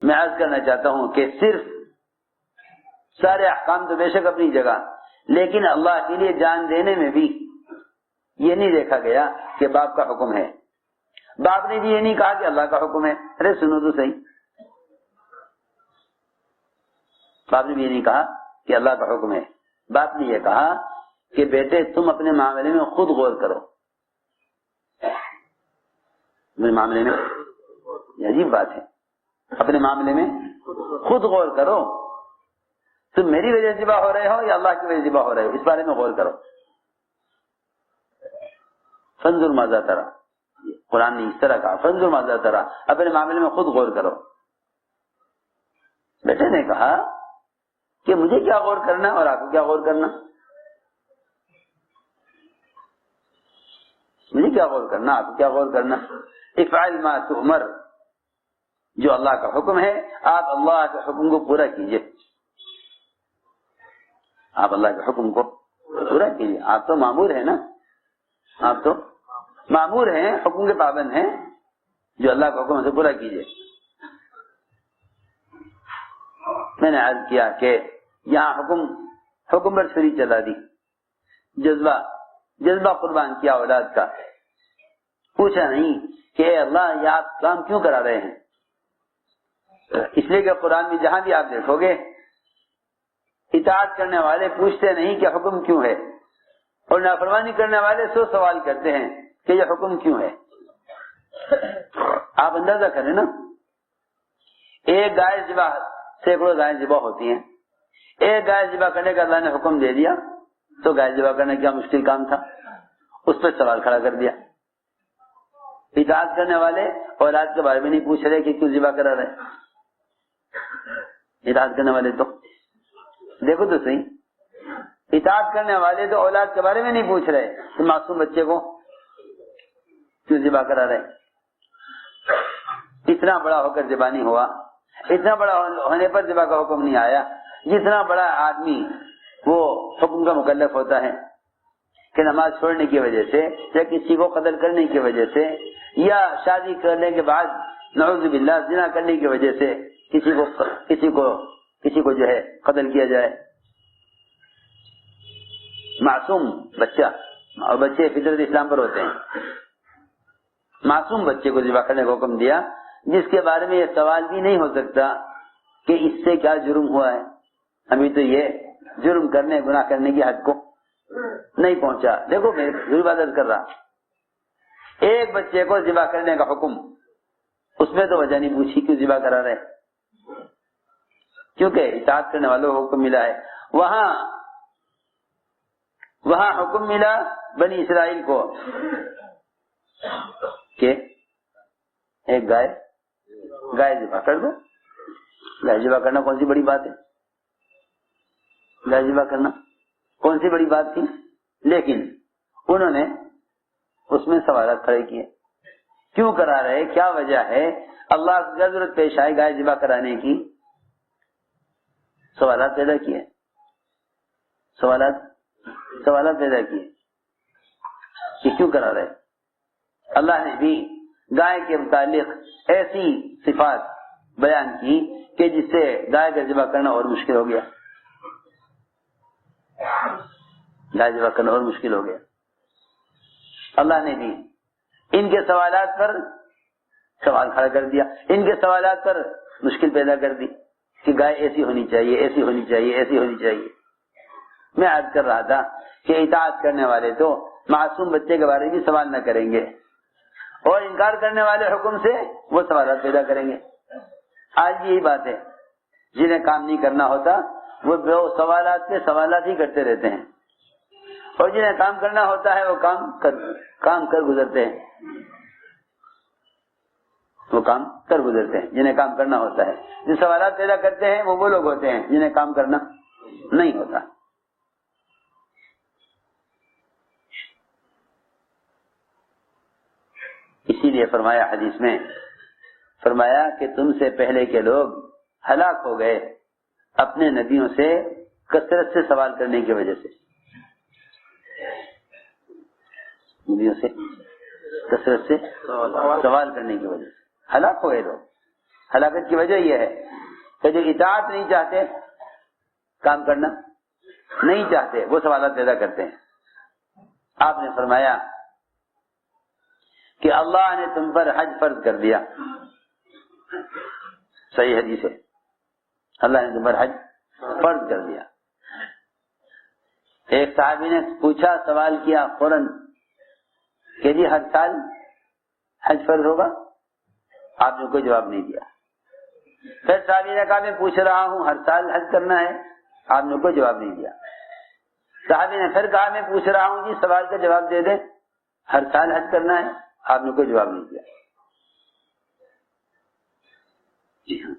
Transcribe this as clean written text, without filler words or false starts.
میں عرض کرنا چاہتا ہوں کہ صرف سارے احکام تو بے شک اپنی جگہ، لیکن اللہ کے لیے جان دینے میں بھی یہ نہیں دیکھا گیا کہ باپ کا حکم ہے، باپ نے بھی یہ نہیں کہا کہ اللہ کا حکم ہے۔ ارے سنو تو صحیح، باپ نے بھی یہ نہیں کہا کہ اللہ کا حکم ہے، باپ نے یہ کہا کہ بیٹے تم اپنے معاملے میں خود غور کرو، اپنے معاملے میں، یہ عجیب بات ہے، اپنے معاملے میں خود غور کرو، تم میری وجہ سے ذبح ہو رہے ہو یا اللہ کی وجہ سے ذبح ہو رہے ہو، اس بارے میں غور کرو۔ فانظر ماذا تری، قرآن نے اس طرح کہا، فانظر ماذا تری، اپنے معاملے میں خود غور کرو۔ بیٹے نے کہا کہ مجھے کیا غور کرنا اور آپ کو کیا غور کرنا، مجھے کیا غور کرنا، آپ کو کیا غور کرنا۔ افعل ما تؤمر، جو اللہ کا حکم ہے آپ اللہ کے حکم کو پورا کیجئے، آپ اللہ کے حکم کو پورا کیجئے، آپ تو مامور ہیں نا، آپ تو مامور ہیں، حکم کے پابند ہیں، جو اللہ کا حکم ہے اسے پورا کیجئے۔ میں نے عرض کیا کہ یہاں حکم پر چھری چلا دی، جذبہ قربان کیا اولاد کا، پوچھا نہیں کہ اے اللہ یہ آپ کام کیوں کرا رہے ہیں، اس لیے کہ قرآن میں جہاں بھی آپ دیکھو گے اطاعت کرنے والے پوچھتے نہیں کہ حکم کیوں ہے، اور نافرمانی کرنے والے سو سوال کرتے ہیں کہ یہ حکم کیوں ہے۔ آپ اندازہ کریں نا، ایک گائے ذبح، سینکڑوں گائے ذبح ہوتی ہیں، ایک گائے ذبح کرنے کا اللہ نے حکم دے دیا تو گائے ذبح کرنا کیا مشکل کام تھا، اس پہ سوال کھڑا کر دیا۔ اطاعت کرنے والے اولاد کے بارے میں نہیں پوچھ رہے کہ کیوں ذبح کرا رہے، اطاعت کرنے والے تو دیکھو تو صحیح، اطاعت کرنے والے تو اولاد کے بارے میں نہیں پوچھ رہے کہ معصوم بچے کو کیوں ذبح کرا رہے۔ اتنا بڑا ہو کر ذبح نہیں ہوا، اتنا بڑا ہونے پر ذبح کا حکم نہیں آیا، جتنا بڑا آدمی وہ حکم کا مکلف ہوتا ہے کہ نماز چھوڑنے کی وجہ سے یا کسی کو قتل کرنے کی وجہ سے یا شادی کرنے کے بعد نعوذ باللہ زنا کرنے کی وجہ سے کسی کو جو ہے قتل کیا جائے، معصوم بچہ، اور بچے فطرت اسلام پر ہوتے ہیں، معصوم بچے کو ذبح کرنے کا حکم دیا، جس کے بارے میں یہ سوال بھی نہیں ہو سکتا کہ اس سے کیا جرم ہوا ہے، ابھی تو یہ جرم کرنے گناہ کرنے کی حد کو نہیں پہنچا۔ دیکھو میں ضرور عبادت کر رہا، ایک بچے کو ذبح کرنے کا حکم، اس میں تو وجہ نہیں پوچھی کیوں ذبح کرا رہے، کیونکہ اطاعت کرنے والوں کو حکم ملا ہے۔ وہاں حکم ملا بنی اسرائیل کو کہ ایک گائے ذبح کر دو، گائے ذبح کرنا کون سی بڑی بات ہے، گائے ذبح کرنا کون سی بڑی بات تھی، لیکن انہوں نے اس میں سوالات کھڑے کیے، کیوں کرا رہے، کیا وجہ ہے، اللہ کی ضرورت پیش آئے گائے ذبح کرانے کی، سوالات پیدا کیے، سوالات پیدا کیے کہ کیوں کرا رہے۔ اللہ نے بھی گائے کے متعلق ایسی صفات بیان کی کہ جس سے گائے کا ذبح کرنا اور مشکل ہو گیا، گائے ذبح کرنا اور مشکل ہو گیا۔ اللہ نے بھی ان کے سوالات پر سوال کھڑا کر دیا، ان کے سوالات پر مشکل پیدا کر دی کہ گائے ایسی ہونی چاہیے، ایسی ہونی چاہیے، ایسی ہونی چاہیے۔ میں عرض کر رہا تھا کہ اطاعت کرنے والے تو معصوم بچے کے بارے میں بھی سوال نہ کریں گے، اور انکار کرنے والے حکم سے وہ سوالات پیدا کریں گے۔ آج یہی بات ہے، جنہیں کام نہیں کرنا ہوتا وہ سوالات پہ سوالات ہی کرتے رہتے ہیں، اور جنہیں کام کرنا ہوتا ہے وہ کام کر گزرتے ہیں، وہ کام کر گزرتے ہیں جنہیں کام کرنا ہوتا ہے۔ جو سوالات پیدا کرتے ہیں وہ لوگ ہوتے ہیں جنہیں کام کرنا نہیں ہوتا۔ اسی لیے فرمایا حدیث میں، فرمایا کہ تم سے پہلے کے لوگ ہلاک ہو گئے اپنے نبیوں سے کثرت سے سوال کرنے کی وجہ سے، نبیوں سے کثرت سے سوال کرنے کی وجہ سے ہلاک ہو گئے لوگ۔ ہلاکت کی وجہ یہ ہے کہ جو اطاعت نہیں چاہتے، کام کرنا نہیں چاہتے، وہ سوالات پیدا کرتے ہیں۔ آپ نے فرمایا کہ اللہ نے تم پر حج فرض کر دیا، صحیح حدیث ہے، اللہ نے تم پر حج فرض کر دیا۔ ایک صحابی نے پوچھا، سوال کیا فوراً کہ جی ہر سال حج فرض ہوگا؟ آپ نے کوئی جواب نہیں دیا۔ پھر صحابی نے کہا میں پوچھ رہا ہوں ہر سال حج کرنا ہے؟ آپ نے کوئی جواب نہیں دیا۔ صحابی نے پھر کہا میں پوچھ رہا ہوں جی سوال کا جواب دے دیں، ہر سال حج کرنا ہے؟ آپ نے کوئی جواب نہیں دیا۔ جی ہاں،